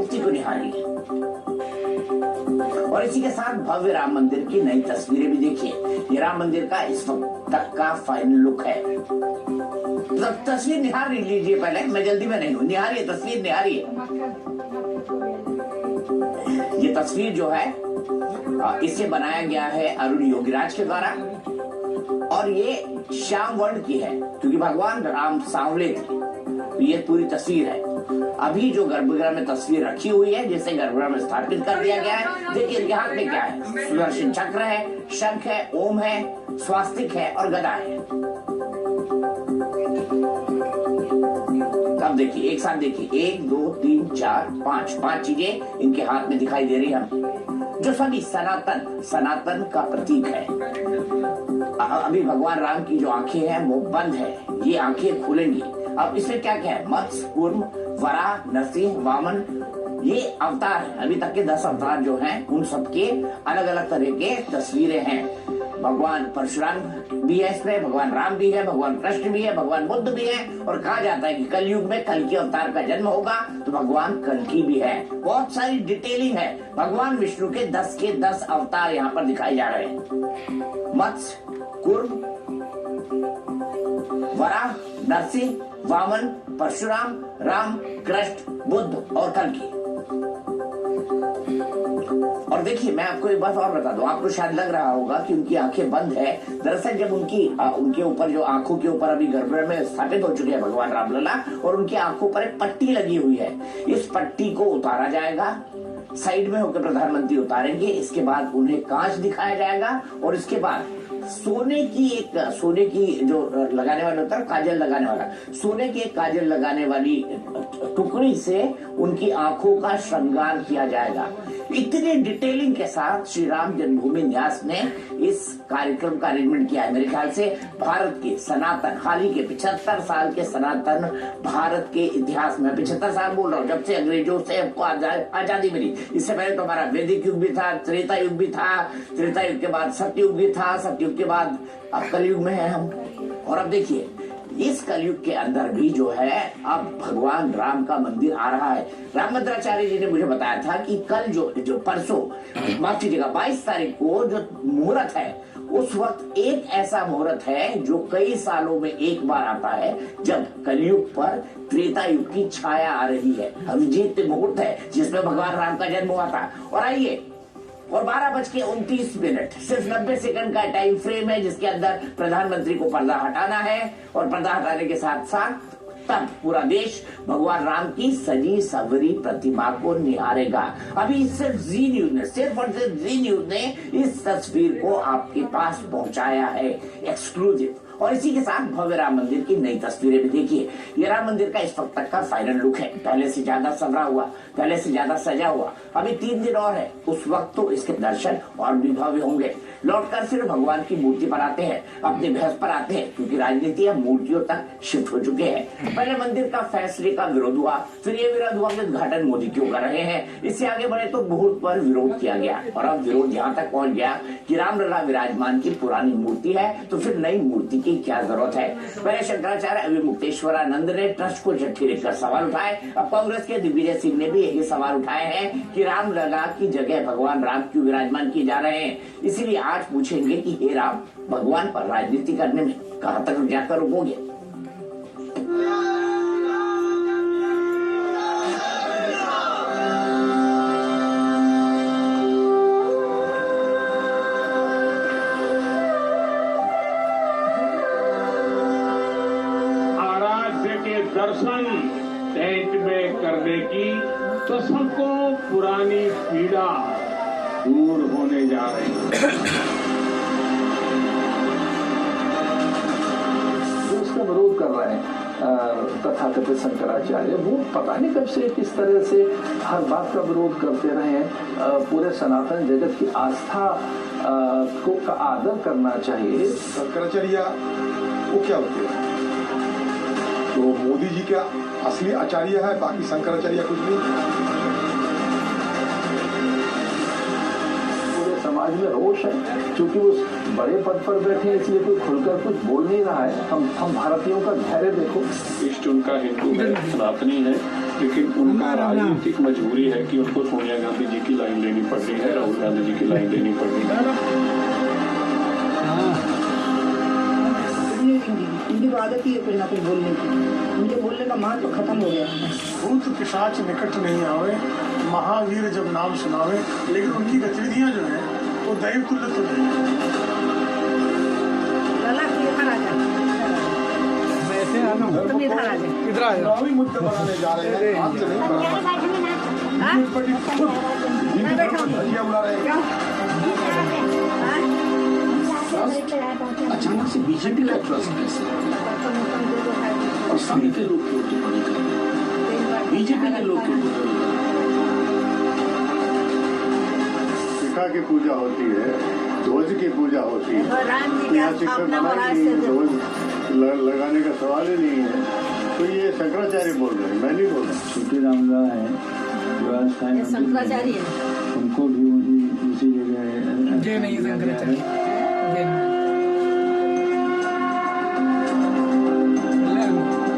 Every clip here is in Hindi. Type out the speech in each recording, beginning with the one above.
मूर्ति को निहारिए। और इसी के साथ भव्य राम मंदिर की नई तस्वीरें भी देखिए। ये राम मंदिर का इस वक्त तक का फाइनल लुक है। तस्वीर निहार लीजिए पहले, मैं जल्दी में नहीं हूँ, निहारिए तस्वीर, निहारिए। ये तस्वीर जो है इसे बनाया गया है अरुण योगीराज के द्वारा और ये श्याम वर्ण की है क्योंकि भगवान राम सांवले थे। ये पूरी तस्वीर है। अभी जो गर्भगृह में तस्वीर रखी हुई है जिसे गर्भगृह में स्थापित कर दिया गया है, देखिए इनके हाथ में क्या है, सुदर्शन चक्र है, शंख है, ओम है, स्वास्तिक है और गदा है। अब देखिए एक साथ देखिए, 1 2 3 4 5 चीजें इनके हाथ में दिखाई दे रही है जो सभी सनातन का प्रतीक है। अभी भगवान राम की जो आंखें हैं वो बंद है, ये आंखें खुलेंगी। अब इसमें क्या क्या है, मत्स्य, कूर्म, वराह, नरसिंह, वामन, ये अवतार है। अभी तक के 10 अवतार जो हैं उन सबके अलग अलग तरह के तस्वीरें हैं। भगवान परशुराम भी है इसमें, भगवान राम भी है, भगवान कृष्ण भी है, भगवान बुद्ध भी है और कहा जाता है कि कलयुग में कल्कि अवतार का जन्म होगा तो भगवान कल्कि भी है। बहुत सारी डिटेलिंग है। भगवान विष्णु के 10 के 10 अवतार यहाँ पर दिखाए जा रहे हैं। मत्स्य, कूर्म, वराह, नरसिंह, वामन, परशुराम, राम, कृष्ण, बुद्ध और कल्कि। और देखिए मैं आपको एक बात और बता दूं, आपको शायद लग रहा होगा कि उनकी आंखें बंद है। दरअसल जब उनके ऊपर जो आंखों के ऊपर अभी गर्भगृह में स्थापित हो चुके हैं भगवान रामलला और उनकी आंखों पर एक पट्टी लगी हुई है, इस पट्टी को उतारा जाएगा, साइड में होकर प्रधानमंत्री उतारेंगे। इसके बाद उन्हें कांच दिखाया जाएगा और इसके बाद सोने की जो लगाने वाला होता है काजल लगाने वाला, सोने की एक काजल लगाने वाली टुकड़ी से उनकी आंखों का श्रृंगार किया जाएगा। इतनी डिटेलिंग के साथ श्री राम जन्मभूमि न्यास ने इस कार्यक्रम का अरेंजमेंट किया है। मेरे ख्याल से भारत के सनातन हाल ही के 75 साल के सनातन भारत के इतिहास में, 75 साल बोल रहा हूँ, जब से अंग्रेजों से हमको आजादी मिली। इससे पहले तो हमारा वैदिक युग भी था, त्रेता युग भी था, त्रेता युग के बाद सतयुग भी था, सतयुग के बाद अब कलयुग में है हम। और अब देखिए इस कलयुग के अंदर भी जो है अब भगवान राम का मंदिर आ रहा है। राम मंदिराचार्य जी ने मुझे बताया था कि कल जो परसों माफ कीजिएगा 22 तारीख को जो मुहूर्त है, उस वक्त एक ऐसा मुहूर्त है जो कई सालों में एक बार आता है जब कलयुग पर त्रेता युग की छाया आ रही है। अभिजीत मुहूर्त है जिसमें भगवान राम का जन्म हुआ था। और आइए, और 12:29 सिर्फ 90 सेकंड का टाइम फ्रेम है जिसके अंदर प्रधानमंत्री को पर्दा हटाना है और पर्दा हटाने के साथ साथ तब पूरा देश भगवान राम की सजी सवरी प्रतिमा को निहारेगा। अभी सिर्फ जी न्यूज ने इस तस्वीर को आपके पास पहुंचाया है एक्सक्लूसिव। और इसी के साथ भव्य राम मंदिर की नई तस्वीरें भी देखिए। ये राम मंदिर का इस वक्त तक का फाइनल लुक है। पहले से ज्यादा संवरा हुआ, पहले से ज्यादा सजा हुआ। अभी 3 दिन और है, उस वक्त तो इसके दर्शन और भी भव्य होंगे। लौटकर फिर भगवान की मूर्ति पर आते हैं, अपने भैंस पर आते हैं क्योंकि राजनीति अब मूर्तियों तक शिफ्ट हो चुके हैं। पहले मंदिर का फैसले का विरोध हुआ, फिर ये विरोध हुआ कि उद्घाटन मोदी क्यों कर रहे हैं। इससे आगे बढ़े तो मुहूर्त पर विरोध किया गया और अब विरोध यहाँ तक पहुंच गया कि रामलला विराजमान की पुरानी मूर्ति है तो फिर नई मूर्ति की क्या जरूरत है। पहले शंकराचार्य अभिमुक्तेश्वरानंद ने ट्रस्ट को चिट्ठी लिखकर सवाल उठाए। अब कांग्रेस के दिग्विजय सिंह ने भी यही सवाल उठाए हैं कि रामलला की जगह भगवान राम क्यों विराजमान किए जा रहे हैं। इसीलिए आज पूछेंगे कि हे राम, भगवान पर राजनीति करने में कहां तक जाकर रुकोगे। दर्शन टेंट में करने की कसम को पुरानी पीड़ा दूर होने जा रही है। जो इसका विरोध कर रहे हैं तथाकथित शंकराचार्य, वो पता नहीं कब से किस तरह से हर बात का विरोध करते रहे हैं। पूरे सनातन जगत की आस्था को का आदर करना चाहिए। शंकराचार्य वो क्या होते हैं? तो मोदी जी क्या असली आचार्य है, बाकी शंकराचार्य कुछ नहीं। पूरे समाज में रोष है क्योंकि वो बड़े पद पर बैठे हैं, इसलिए कोई खुलकर कुछ बोल नहीं रहा है। हम भारतीयों का धैर्य देखो। इष्ट उनका हिंदू है, सनातनी है, लेकिन उनका राजनीतिक मजबूरी है कि उनको सोनिया गांधी जी की लाइन लेनी पड़ रही है, राहुल गांधी जी की लाइन लेनी पड़ रही है। इनकी तो आदत ही है कुछ ना कुछ बोलने की, उनके बोलने का महत्व खत्म हो गया। भूत पिशाच निकट नहीं आवे, महावीर जब नाम सुनावे, लेकिन उनकी गतिविधियां जो है वो दैव तुल्य तो नहीं है। तुम इधर आ जाओ। चुनावी मुद्दे बनाने जा रहे हैं, हाथ से नहीं भजिया उड़ा रहे हैं। अचानक से बीजेपी का ट्रस्ट कैसे और सभी के लोग क्यों टिप्पणी कर रहे हैं? बीजेपी के लोग क्यों टिप्पणी कर रहे हैं? शिखा की पूजा होती है, ध्वज की पूजा होती है, राम तो यहाँ शिखर बनाई नहीं, ध्वज लगाने का सवाल ही नहीं है। तो ये शंकराचार्य बोल रहे हैं, मैं नहीं बोल रहा। छोटे रामला है जो आज स्थानीय शंकराचार्य है, उनको भी वही उसी जगह जय नहीं शंकराचार्य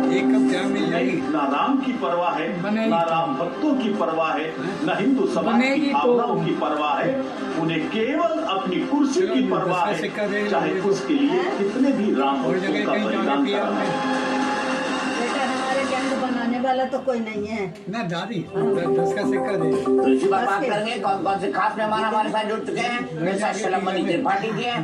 एक कप चाय मिल जाएगी। ना राम की परवाह है, बनेगी ना राम भक्तों की परवाह है, न हिंदू समाज की बनेगी तो। भावनाओं की परवाह है। उन्हें केवल अपनी कुर्सी की परवाह दस का सिक्का दे है, दो। चाहे उसके लिए कितने भी राम और भक्तों जगह का कहीं जाने बलिदान पिया करना है। बेटा हमारे गैंग बनाने वाला तो कोई नहीं है ना दादी 10 का सिक्का दे। तो इसी पर बात करेंगे कौन कौन से खास मेहमान हमारे साथ जुड़ चुके हैं। जैसा शलम त्रिपाठी जी हैं,